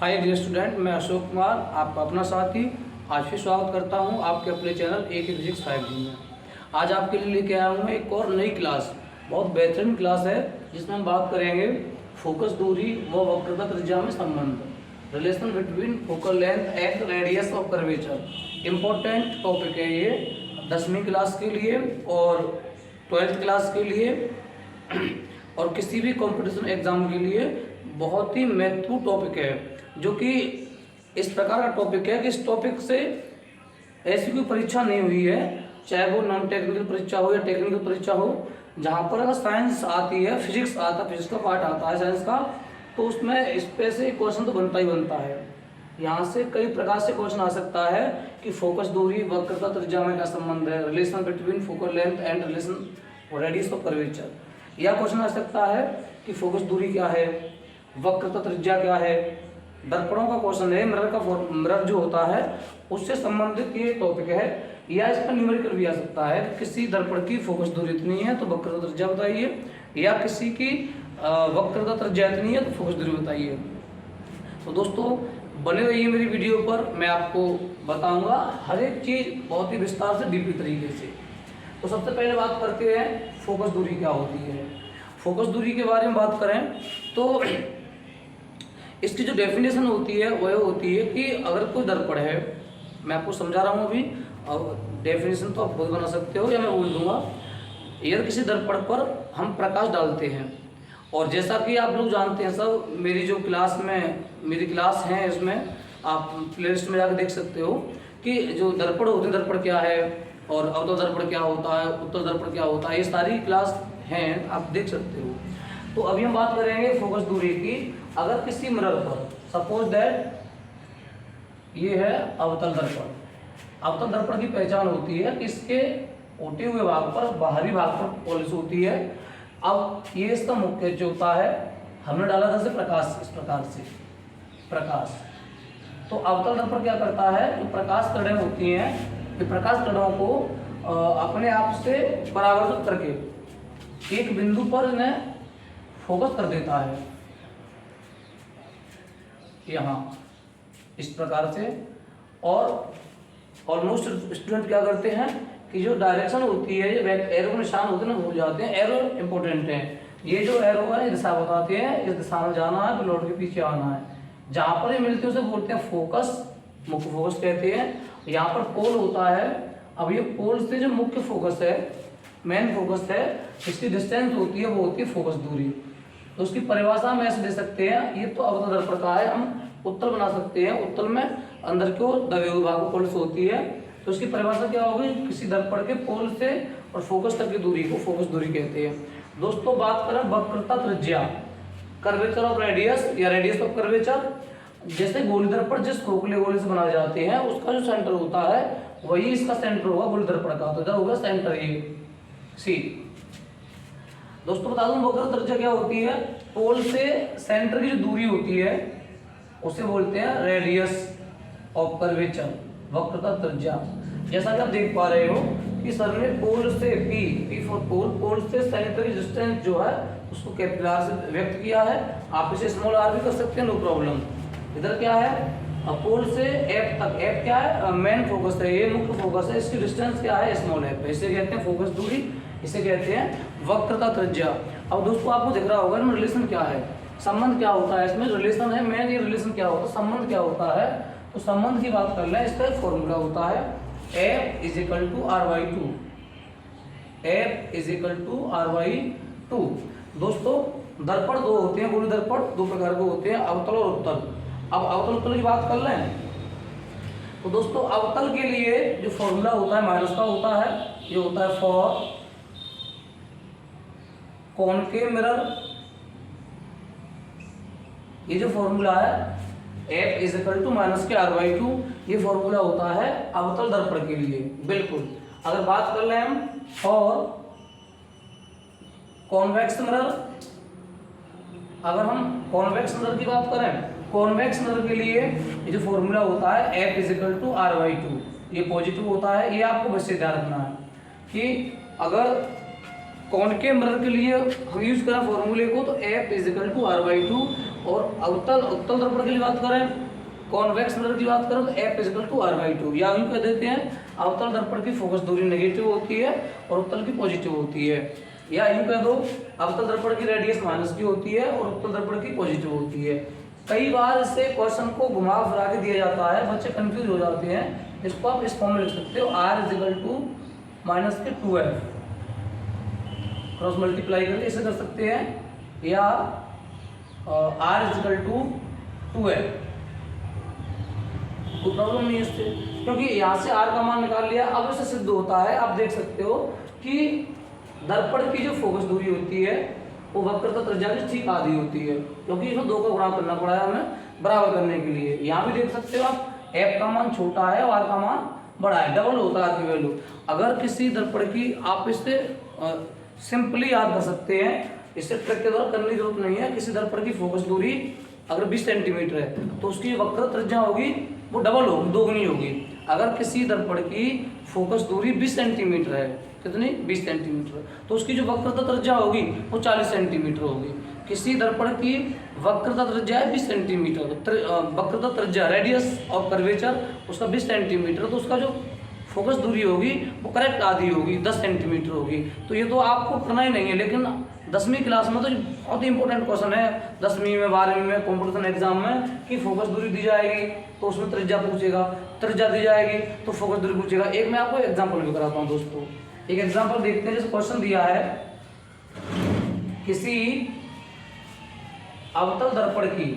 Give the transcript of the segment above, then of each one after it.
Hi dear student, मैं अशोक कुमार आपका अपना साथी आज फिर स्वागत करता हूं आपके अपने चैनल ए के फिजिक्स 5G में। आज आपके लिए लेके आया हूं एक और नई क्लास, बहुत बेहतरीन क्लास है जिसमें हम बात करेंगे फोकस दूरी व वक्रता त्रिज्या में संबंध, relation between focal length and radius of curvature. Important topic है ये 10वीं क्लास के लिए और 12th क्लास के लिए और किसी भी कंपटीशन एग्जाम के लिए बहुत ही महत्वपूर्ण टॉपिक है, जो कि इस प्रकार का टॉपिक है कि इस टॉपिक से ऐसी कोई परीक्षा नहीं हुई है, चाहे वो नॉन टेक्निकल परीक्षा हो या टेक्निकल परीक्षा हो, जहाँ पर अगर साइंस आती है, फिजिक्स आता है, फिजिक्स का पार्ट आता है साइंस का, तो उसमें इस पे से क्वेश्चन तो बनता ही बनता है। यहाँ से कई प्रकार से क्वेश्चन आ सकता है कि फोकस दूरी वक्रता त्रिज्या में क्या संबंध है, relation between focal length and relation radius of curvature. यह क्वेश्चन आ सकता है कि फोकस दूरी क्या है, वक्रता त्रिज्या क्या है। दर्पणों का क्वेश्चन है, मिरर जो होता है उससे संबंधित ये टॉपिक है। या इसका न्यूमेरिकल भी आ सकता है कि किसी दर्पण की फोकस दूरी इतनी है तो वक्रता त्रिज्या बताइए, या किसी की वक्रता त्रिज्या इतनी है तो फोकस दूरी बताइए। तो दोस्तों बने रहिए मेरी वीडियो पर, मैं आपको बताऊंगा हर एक चीज़ बहुत ही विस्तार से डीपली तरीके से। तो सबसे पहले बात करते हैं फोकस दूरी क्या होती है। फोकस दूरी के बारे में बात करें तो इसकी जो डेफिनेशन होती है वह होती है कि अगर कोई दर्पण है, मैं आपको समझा रहा हूँ अभी, और डेफिनेशन तो आप खुद बना सकते हो या मैं बोल दूंगा। यदि किसी दर्पण पर हम प्रकाश डालते हैं, और जैसा कि आप लोग जानते हैं सब, मेरी जो क्लास में मेरी क्लास है इसमें आप प्लेलिस्ट में जाकर देख सकते हो कि जो दर्पण होते हैं, दर्पण क्या है और अवतल दर्पण क्या होता है, उत्तल दर्पण क्या होता है, ये सारी क्लास हैं, आप देख सकते हो। तो अभी हम बात करेंगे फोकस दूरी की। अगर किसी मिरर पर सपोज दैट ये है अवतल दर्पण, अवतल दर्पण की पहचान होती है कि इसके उल्टे हुए भाग पर, बाहरी भाग पर पॉलिश होती है। अब ये इसका मुख्य जो होता है, हमने डाला था से प्रकाश, इस प्रकार से प्रकाश। तो अवतल दर्पण क्या करता है, जो प्रकाश किरणें होती हैं, ये प्रकाश किरणों को अपने आप से परावर्तित करके एक बिंदु पर इन्हें फोकस कर देता है, यहाँ इस प्रकार से। और ऑलमोस्ट स्टूडेंट क्या करते हैं कि जो डायरेक्शन होती है, एरो के निशान होते हैं ना, भूल जाते हैं। एरो इंपॉर्टेंट है, ये जो एरो है दिशा बताते हैं, इस दिशा में जाना है, फिर लौट के पीछे आना है। जहाँ पर ये मिलते हैं उसे बोलते हैं फोकस, मुख्य फोकस कहते हैं। यहाँ पर पोल होता है, अब ये पोल से जो मुख्य फोकस है, मेन फोकस है, इसकी डिस्टेंस होती है, वो होती है फोकस दूरी। तो उसकी परिभाषा हम ऐसे दे सकते हैं, ये तो अवतल दर्पण का है, हम उत्तल बना सकते हैं। उत्तल में अंदर की ओर दबे हुए भाग को पॉलिश होती है, तो उसकी परिभाषा क्या होगी, किसी दर्पण के पोल से और फोकस तक की दूरी को फोकस दूरी कहते हैं। दोस्तों बात करें वक्रता त्रिज्या, कर्वेचर ऑफ रेडियस या रेडियस ऑफ कर्वेचर। जैसे गोली दर्पण जिस खोखले गोले से बनाए जाते हैं, उसका जो सेंटर होता है वही इसका सेंटर होगा गोली दर्पण का, तो इधर होगा सेंटर ये सी। दोस्तों बता दूं वक्रता त्रिज्या क्या होती है, पोल से सेंटर की जो दूरी होती है उसे बोलते हैं रेडियस ऑफ कर्वेचर, वक्रता त्रिज्या। जैसा कि आप देख पा रहे हो कि सर ने पोल से पी फॉर पोल से सेंटर की डिस्टेंस जो है उसको कैपिटल आर से व्यक्त किया है। आप इसे स्मॉल आर भी कर सकते हैं, नो प्रॉब्लम। इधर क्या है, पोल से एफ तक, एफ क्या है, मेन फोकस है, ये मुख्य फोकस है, इसकी डिस्टेंस क्या है, स्मॉल एफ, इसे कहते हैं फोकस दूरी, इसे कहते हैं वक्रता त्रिज्या। अब दोस्तों आपको दिख रहा होगा ना रिलेशन क्या है, संबंध क्या होता है, इसमें रिलेशन है मेन, ये रिलेशन क्या होता है, संबंध क्या होता है। तो संबंध की बात कर लें, इसका फॉर्मूला होता है F is equal to R/2, F is equal to R/2। दोस्तों दर्पण दो होते हैं, गोली दर्पण दो प्रकार के होते हैं, अवतल और उत्तल। अब अवतल उत्तल की बात कर लें तो दोस्तों अवतल के लिए जो फॉर्मूला होता है माइनस का होता है, ये होता है फॉर कॉनकेव मिरर। ये जो फॉर्मूला है F is equal to minus के R/2, ये फॉर्मूला होता है अवतल दर्पण के लिए, बिल्कुल। अगर बात कर लें हम फॉर कॉन्वेक्स मिरर, अगर हम कॉन्वेक्स मिरर की बात करें, कॉन्वेक्स मिरर के लिए ये जो फॉर्मूला होता है F is equal to R/2, ये पॉजिटिव होता है। ये आपको बस से ध्यान रखना है कि अगर कॉनकेव मिरर के लिए हम यूज करें फॉर्मूले को तो F इजिकल टू r/2, और उत्तल दर्पण के लिए बात करें, कॉन्वेक्स मिरर की बात करें तो F इजिकल टू r/2, या यूं कह देते हैं अवतल दर्पण की फोकस दूरी नेगेटिव होती है और उत्तल की पॉजिटिव होती है, या यूं कह दो अवतल दर्पण की रेडियस -d होती है और उत्तल दर्पण की पॉजिटिव होती है। कई बार इससे क्वेश्चन को घुमा फिरा के दिया जाता है, बच्चे कंफ्यूज हो जाते हैं। इसको आप इस फॉर्म में लिख सकते हो r is equal to -2f, cross multiply करके इसे कर सकते हैं, या r इजिकल टू 2f। कोई प्रॉब्लम नहीं है इससे, क्योंकि यहाँ से r का मान निकाल लिया। अब इससे सिद्ध होता है, आप देख सकते हो कि दर्पण की जो फोकस दूरी होती है वो वक्रता त्रिज्या की ठीक आधी होती है, क्योंकि इसमें 2 का गुणा करना पड़ा है हमें बराबर करने के लिए। यहाँ भी देख सकते हो आप, f का मान छोटा है और r का मान बड़ा है, डबल होता है r की वैल्यू। अगर किसी दर्पण की, आप इससे सिंपली याद कर सकते हैं, इससे ट्रिक के द्वारा करने की जरूरत नहीं है। किसी दर्पण की फोकस दूरी अगर 20 सेंटीमीटर है तो उसकी वक्र त्रिज्या होगी वो डबल होगी, दोगुनी होगी। अगर किसी दर्पण की फोकस दूरी 20 सेंटीमीटर है, कितनी 20 सेंटीमीटर, तो उसकी जो वक्रता त्रिज्या होगी वो 40 सेंटीमीटर होगी। किसी दर्पण की वक्रता त्रिज्या है 20 सेंटीमीटर, वक्रता त्रिज्या रेडियस ऑफ कर्वेचर उसका 20 सेंटीमीटर, तो उसका जो फोकस दूरी होगी वो करेक्ट आधी होगी, 10 सेंटीमीटर होगी। तो ये तो आपको करना ही नहीं है, लेकिन 10वीं क्लास में तो बहुत ही इंपॉर्टेंट क्वेश्चन है, 10वीं में 12वीं में कॉम्पिटिशन एग्जाम में, कि फोकस दूरी दी जाएगी तो उसमें त्रिज्या पूछेगा, त्रिज्या दी जाएगी तो फोकस दूरी पूछेगा। एक मैं आपको एग्जाम्पल भी कराता हूँ दोस्तों, एक एग्जाम्पल देखते हैं। जैसे क्वेश्चन दिया है, किसी अवतल दर्पण की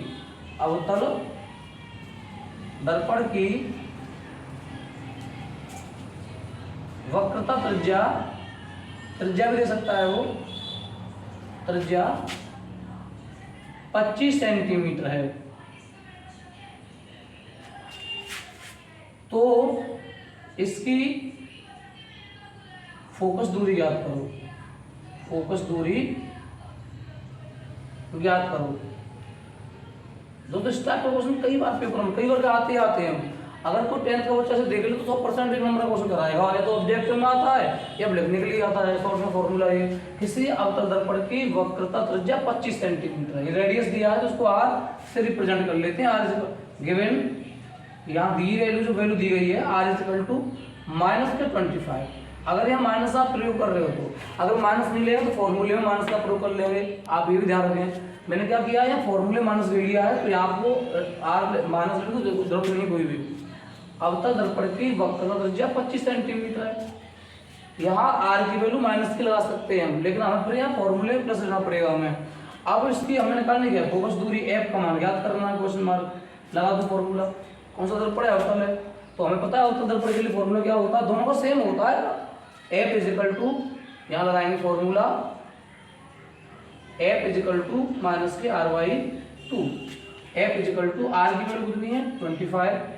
वक्रता त्रिज्या भी दे सकता है, वो त्रिज्या 25 सेंटीमीटर है, तो इसकी फोकस दूरी ज्ञात करो, फोकस दूरी ज्ञात करो। दोस्तों इस टाइप का क्वेश्चन कई बार पेपर में कई बार आते हैं। अगर कोई 10th का बच्चा से देख ले तो 100% एक नंबर का क्वेश्चन कराएगा, या तो ऑब्जेक्टिव में आता है या लिखने के लिए आता है। शॉर्ट में फॉर्मूला है, किसी अवतल दर्पण की वक्रता त्रिज्या 25 सेंटीमीटर है, ये रेडियस दिया है तो उसको r से रिप्रेजेंट कर लेते हैं। r गिवन, यहाँ दी वैल्यू जो वैल्यू दी गई है r इक्वल टू -25। अगर यहाँ माइनस आप प्रयोग कर रहे हो तो, अगर माइनस नहीं लेगा तो फॉर्मूले में माइनस का प्रयोग कर लेंगे। आप ये भी ध्यान रखें, मैंने क्या किया है, फॉर्मूले माइनस ले लिया है, तो यहाँ आपको r माइनस लेने की जरूरत नहीं कोई भी। अवतल दर्पण की वक्रता त्रिज्या 25 सेंटीमीटर है, यहाँ r की वैल्यू माइनस की लगा सकते हैं हम, लेकिन हमें फिर यहाँ फॉर्मूले प्लस लेना पड़ेगा हमें। अब इसकी हमें निकालने क्या, फोकस दूरी f का मान ज्ञात करना है, क्वेश्चन मार्क लगा दो फॉर्मूला। कौन सा दर्पण है, अवतल है, तो हमें पता है अवतल दर्पण के लिए फॉर्मूला क्या होता है, दोनों का सेम होता है। f इजिकल टू, यहाँ लगाएंगे formula f is equal to minus के r/2, f is equal to r की वैल्यू कितनी है 25/2,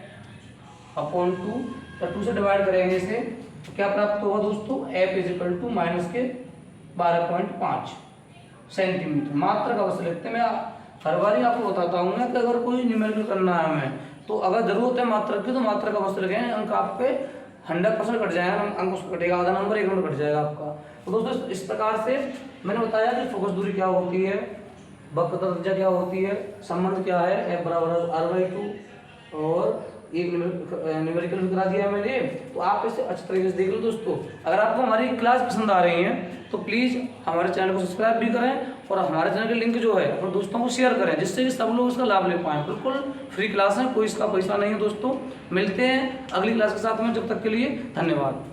तो 2 से डिवाइड करेंगे इसे तो क्या प्राप्त होगा दोस्तों, f इजिकल टू माइनस के 12.5 सेंटीमीटर। मात्रक अवश्य लिखते हैं, मैं हर बार ही आपको बताता हूँ कि अगर कोई न्यूमेरिकल करना है हमें तो अगर जरूरत है मात्रक की तो मात्रक अवश्य लिखें, अंक आपके 100% कट जाएगा, अंक उसको कटेगा, आधा नंबर 1 नंबर कट जाएगा आपका। तो दोस्तों इस प्रकार से मैंने बताया कि फोकस दूरी क्या होती है, वक्रता त्रिज्या क्या होती है, संबंध क्या है, f बराबर r/2, और एक न्यूमेरिकल भी करा दिया मैंने। तो आप इसे अच्छी तरीके से देख लो दोस्तों। अगर आपको हमारी क्लास पसंद आ रही है तो प्लीज़ हमारे चैनल को सब्सक्राइब भी करें, और हमारे चैनल के लिंक जो है अपने दोस्तों को शेयर करें, जिससे कि सब लोग इसका लाभ ले पाएँ। बिल्कुल फ्री क्लास है, कोई इसका पैसा नहीं है दोस्तों। मिलते हैं अगली क्लास के साथ में, जब तक के लिए धन्यवाद।